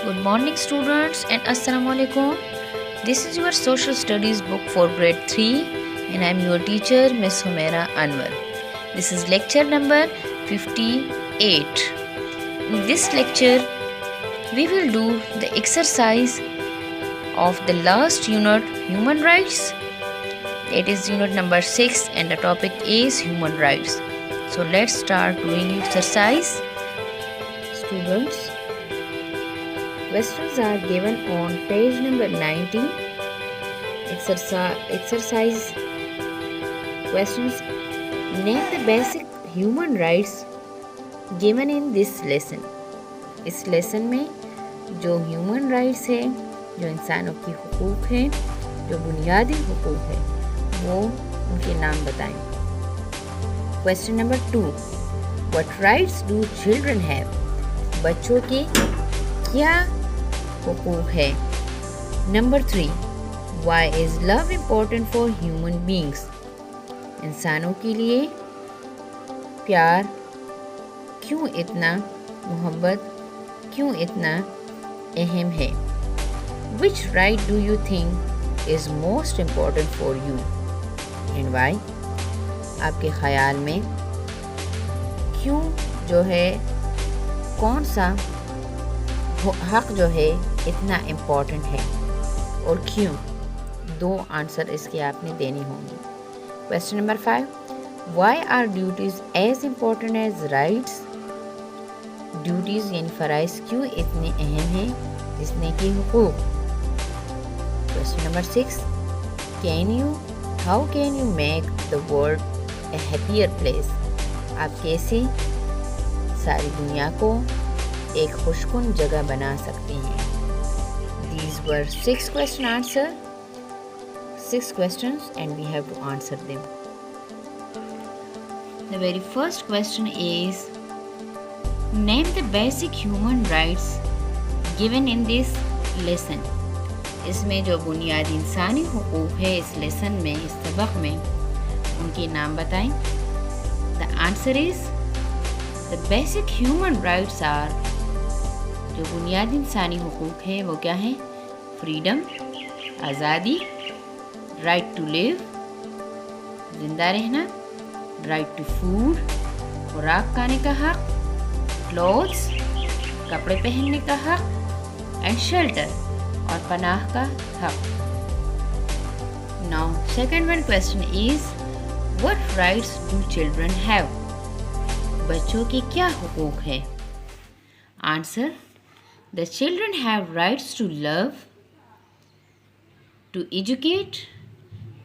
Good morning students and Assalamu alaikum. This is your social studies book for grade 3 and I am your teacher Miss Humaira Anwar. This is lecture number 58. In this lecture we will do the exercise of the last unit human rights. It is unit number 6 and the topic is human rights. So let's start doing exercise. Students, questions are given on page number 90. Exercise questions. Name the basic human rights given in this lesson. इस lesson में जो human rights है, जो इंसानों की हुकूक है, जो बुनियादी हुकूक है, वो उनके नाम बताएं. Question number 2. What rights do children have? बच्चों के क्या हुकूक है. Number 3. Why is love important for human beings? इंसानों के लिए प्यार क्यों इतना, मोहब्बत क्यों इतना अहम है. Which right do you think is most important for you and why? आपके ख्याल में क्यों जो है, कौन सा हक जो है इतना इम्पोर्टेंट है और क्यों. 2 आंसर इसके आपने देने होंगे. Question number 5. Why are duties as important as rights? Duties यानी फ़राइज़ क्यों इतने अहम हैं जिसने कि हुकूक. Question number 6. How can you make the world a happier place? आप कैसे सारी दुनिया को एक खुशकुन जगह बना सकते हैं. These were 6 questions and we have to answer them. The very first question is, name the basic human rights given in this lesson. इसमें जो बुनियादी इंसानी हुकूक है इस लेसन में, इस सबक में, उनके नाम बताएं. The answer is, the basic human rights are, जो बुनियादी इंसानी हुकूक है वो क्या है. फ्रीडम, आज़ादी, राइट टू लिव, जिंदा रहना, राइट टू फूड, खुराक खाने का हक, क्लोथ्स, कपड़े पहनने का हक, एंड शेल्टर, और पनाह का हक. Now second one question is, what rights do children have? बच्चों के क्या हुकूक है. Answer, the children have rights to love, to educate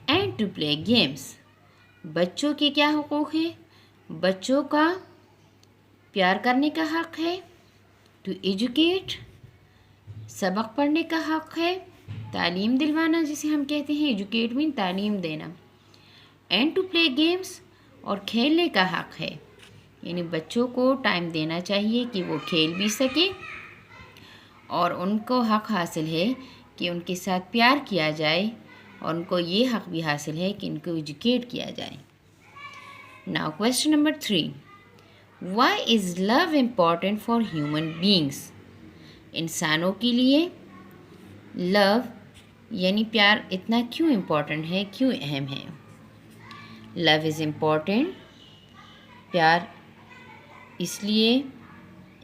and to play games. बच्चों के क्या हुकूक है. बच्चों का प्यार करने का हक है, to educate सबक पढ़ने का हक है, तालीम दिलवाना जिसे हम कहते हैं, educate मीन तालीम देना, and to play games और खेलने का हक है, यानी बच्चों को टाइम देना चाहिए कि वो खेल भी सके और उनको हक हासिल है कि उनके साथ प्यार किया जाए और उनको ये हक भी हासिल है कि इनको एजुकेट किया जाए. Now question number 3. Why is love important for human beings? इंसानों के लिए लव यानी प्यार इतना क्यों इम्पॉर्टेंट है, क्यों अहम है. लव इज़ इम्पॉर्टेंट, प्यार इसलिए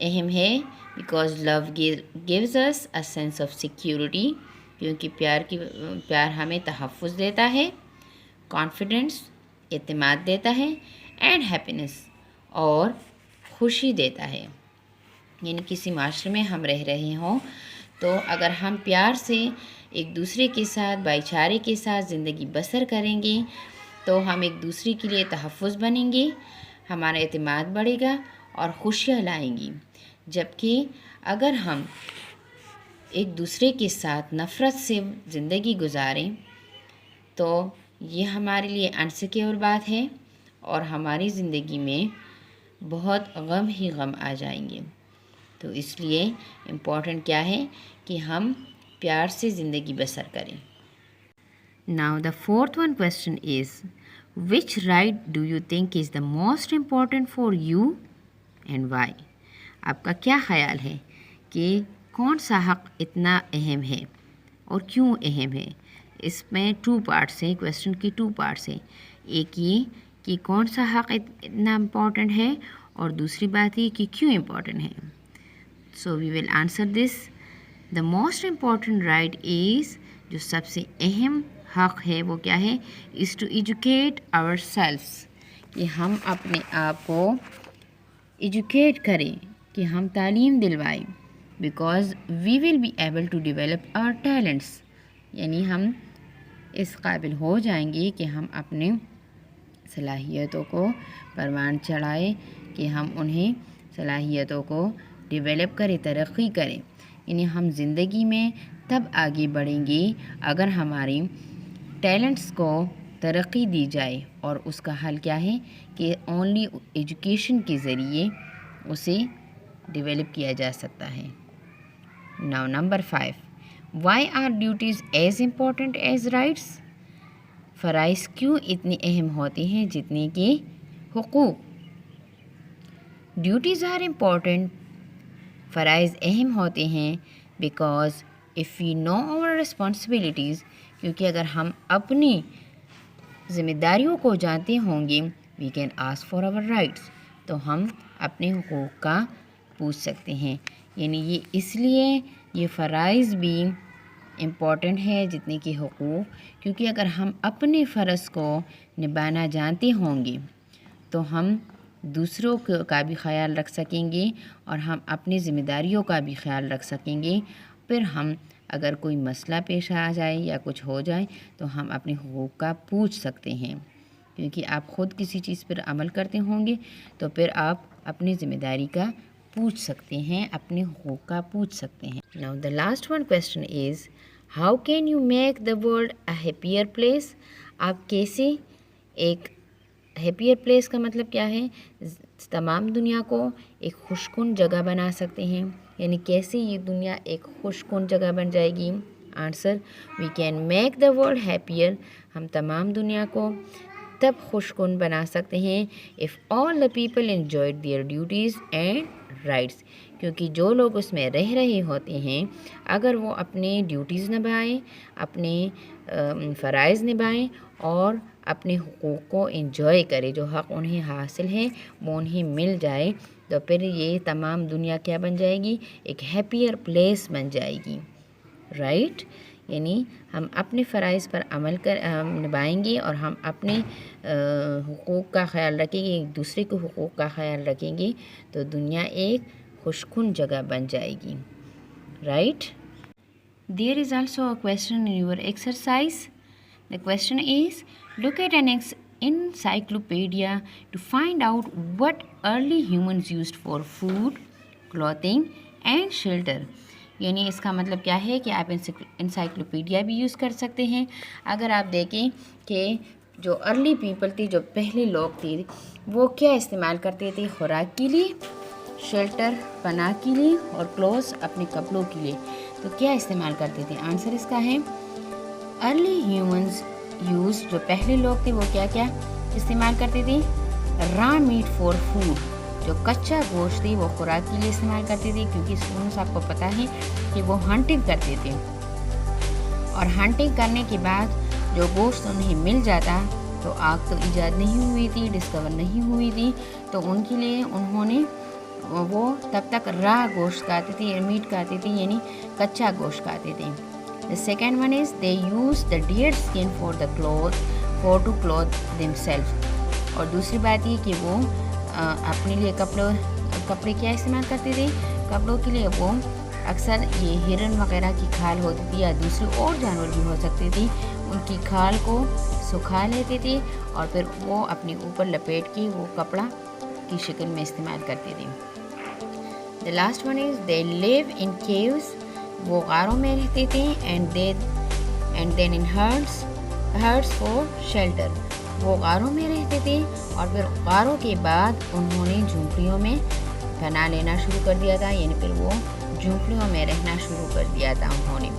अहम है because love gives us a sense of security, क्योंकि प्यार हमें तहफ़्फ़ुज़ देता है, कॉन्फिडेंस एतमाद देता है, एंड हैप्पीनेस और खुशी देता है. यानी किसी माशरे में हम रह रहे हों तो अगर हम प्यार से एक दूसरे के साथ, भाईचारे के साथ ज़िंदगी बसर करेंगे तो हम एक दूसरे के लिए तहफ़्फ़ुज़ बनेंगे, हमारा एतमाद बढ़ेगा और खुशियाँ लाएंगी. जबकि अगर हम एक दूसरे के साथ नफ़रत से ज़िंदगी गुजारें तो ये हमारे लिए अनसिक्योर बात है और हमारी ज़िंदगी में बहुत गम ही गम आ जाएंगे. तो इसलिए इम्पोर्टेंट क्या है कि हम प्यार से ज़िंदगी बसर करें. Now the fourth one question is, which right do you think is the most important for you and why? आपका क्या ख्याल है कि कौन सा हक़ इतना अहम है और क्यों अहम है। इसमें 2 पार्ट्स हैं, क्वेश्चन की 2 पार्ट्स हैं। एक ये कि कौन सा हक़ इतना इम्पॉर्टेंट है और दूसरी बात ये कि क्यों इम्पॉर्टेंट है। So we will answer this. The most important right is, जो सबसे अहम हक़ है वो क्या है, is to educate our selves, कि हम अपने आप को एजुकेट करें, कि हम तालीम दिलवाएं, because we will be able to develop our talents, यानी हम इस काबिल हो जाएंगे कि हम अपने सलाहियतों को परवान चढ़ाएं, कि हम उन्हें सलाहियतों को डेवलप करें, तरक्की करें। यानी हम ज़िंदगी में तब आगे बढ़ेंगे अगर हमारे टैलेंट्स को तरक्की दी जाए, और उसका हल क्या है कि ओनली एजुकेशन के ज़रिए उसे डेवलप किया जा सकता है। Now number 5, why are duties as important as rights. फ़राइज़ क्यों इतने अहम होते हैं जितने कि हुकूक। ड्यूटीज़ आर इम्पोर्टेंट, फ़राइज़ अहम होते हैं, because if we know our responsibilities, क्योंकि अगर हम अपनी ज़िम्मेदारियों को जानते होंगे, we can ask for our rights, तो हम अपने हुकूक का पूछ सकते हैं। यानी ये इसलिए ये फ़राइज़ भी इम्पॉर्टेंट है जितने कि हुकूक, क्योंकि अगर हम अपने फ़र्ज़ को निभाना जानते होंगे तो हम दूसरों का भी ख्याल रख सकेंगे और हम अपनी ज़िम्मेदारियों का भी ख्याल रख सकेंगे। फिर हम अगर कोई मसला पेश आ जाए या कुछ हो जाए तो हम अपने हुकूक का पूछ सकते हैं, क्योंकि आप ख़ुद किसी चीज़ पर अमल करते होंगे तो फिर आप अपनी ज़िम्मेदारी का पूछ सकते हैं, अपने हुकूक का पूछ सकते हैं। Now the last one question is, how can you make the world a happier place. आप कैसे एक हैप्पियर प्लेस का मतलब क्या है, तमाम दुनिया को एक खुशकुन जगह बना सकते हैं, यानी कैसे ये दुनिया एक खुशकुन जगह बन जाएगी। Answer, we can make the world happier, हम तमाम दुनिया को तब खुशकुन बना सकते हैं if all the people enjoyed their duties and rights, क्योंकि जो लोग उसमें रह रहे होते हैं अगर वो अपने ड्यूटीज़ निभाएं, अपने फ़राइज़ निभाएं और अपने हुकूक को एंजॉय करें, जो हक़ उन्हें हासिल है वो उन्हें मिल जाए, तो फिर ये तमाम दुनिया क्या बन जाएगी, एक हैप्पियर प्लेस बन जाएगी। राइट, यानी हम अपने फ़राइज़ पर अमल कर निभाएंगे और हम अपने हुकूक का ख्याल रखेंगे, एक दूसरे के हुकूक का ख्याल रखेंगे, तो दुनिया एक खुशकुन जगह बन जाएगी। Right, there is also a question in your exercise. The question is, look at an encyclopedia to find out what early humans used for food, clothing and shelter। यानी इसका मतलब क्या है कि आप इंसाइक्लोपीडिया भी यूज़ कर सकते हैं। अगर आप देखें कि जो अर्ली पीपल थी, जो पहले लोग थे, वो क्या इस्तेमाल करते थे, खुराक के लिए, शेल्टर पनाह के लिए और क्लोथ्स अपने कपड़ों के लिए, तो क्या इस्तेमाल करते थे। आंसर इसका है, अर्ली ह्यूमंस यूज़, जो पहले लोग थे वो क्या क्या इस्तेमाल करते थे, रॉ मीट फॉर फूड, जो कच्चा गोश्त थी वो खुराक के लिए इस्तेमाल करते थे, क्योंकि स्टूडेंट्स आपको पता है कि वो हंटिंग करते थे और हंटिंग करने के बाद जो गोश्त उन्हें मिल जाता, तो आग तो ईजाद नहीं हुई थी, डिस्कवर नहीं हुई थी, तो उनके लिए उन्होंने वो तब तक रॉ गोश्त खाते थे, मीट खाते थे, यानी कच्चा गोश्त खाते थे। The second one is they use the deer skin for to clothe themselves। और दूसरी बात ये कि वो अपने लिए कपड़े क्या इस्तेमाल करते थे, कपड़ों के लिए वो अक्सर ये हिरन वगैरह की खाल होती थी या दूसरे और जानवर भी हो सकते थे, उनकी खाल को सुखा लेते थे और फिर वो अपने ऊपर लपेट के वो कपड़ा की शक्ल में इस्तेमाल करते थे। The last one is they live in caves, वो गारों में रहते थे, and then in huts for shelter, वो गारों में रहते थे और फिर गारों के बाद उन्होंने झोंपड़ियों में पनाह लेना शुरू कर दिया था, यानी फिर वो झोंपड़ियों में रहना शुरू कर दिया था। उन्होंने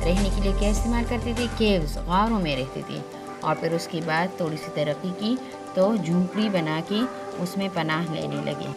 रहने के लिए क्या इस्तेमाल करते थे, केव्स, गारों में रहते थे और फिर उसके बाद थोड़ी सी तरक्की की तो झोंपड़ी बना के उसमें पनाह लेने लगे।